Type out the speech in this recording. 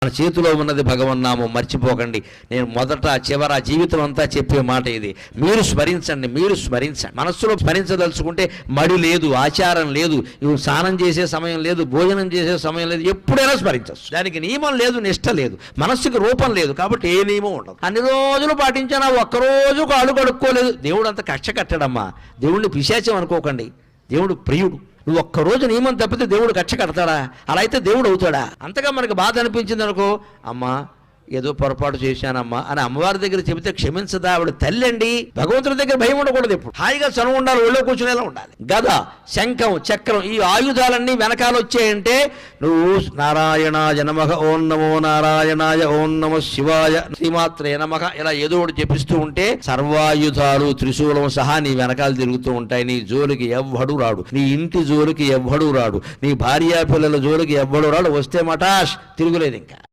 మన చేతిలో ఉన్నది భగవన్నామం, మర్చిపోకండి. నేను మొదట చివర జీవితం అంతా చెప్పే మాట ఇది. మీరు స్మరించండి. మనస్సులో స్మరించదలుచుకుంటే మడి లేదు, ఆచారం లేదు, స్నానం చేసే సమయం లేదు, భోజనం చేసే సమయం లేదు, ఎప్పుడైనా స్మరించవచ్చు. దానికి నియమం లేదు, నిష్ట లేదు, మనస్సుకి రూపం లేదు, కాబట్టి ఏ నియమం ఉండదు. అన్ని రోజులు పాటించినా ఒక్కరోజు కాళ్ళు కడుక్కోలేదు, దేవుడు అంత కక్ష కట్టడమ్మా. దేవుడిని పిశాచం అనుకోకండి, దేవుడు ప్రియుడు. నువ్వు ఒక్కరోజు నియమం తప్పితే దేవుడు కక్ష కడతాడా? అలా అయితే దేవుడు అవుతాడా? అంతగా మనకు బాధ అనిపించింది అనుకో, అమ్మా ఏదో పొరపాటు చేశానమ్మా అని అమ్మవారి దగ్గర చెబితే క్షమించదా? ఆవిడ తల్లి అండి. భగవంతుడి దగ్గర భయం ఉండకూడదు, ఎప్పుడు హాయిగా చనువు ఉండాలి, ఒళ్ళో కూర్చునేలా ఉండాలి. గద, శంఖం, చక్రం, ఈ ఆయుధాలన్నీ వెనకాల వచ్చాయంటే నువ్వు నారాయణాయ నమః, ఓం నమో నారాయణాయ, ఓం నమః శివాయ, శ్రీమాత్రే నమః ఇలా ఏదో ఒకటి చెప్పిస్తూ ఉంటే సర్వాయుధాలు త్రిశూలం సహా నీ వెనకాల తిరుగుతూ ఉంటాయి. నీ జోలికి ఎవ్వడు రాడు, నీ ఇంటి జోలికి ఎవ్వడు రాడు, నీ భార్యా పిల్లల జోలికి ఎవ్వడు రాడు. వస్తే మటాష్, తిరుగులేదు ఇంకా.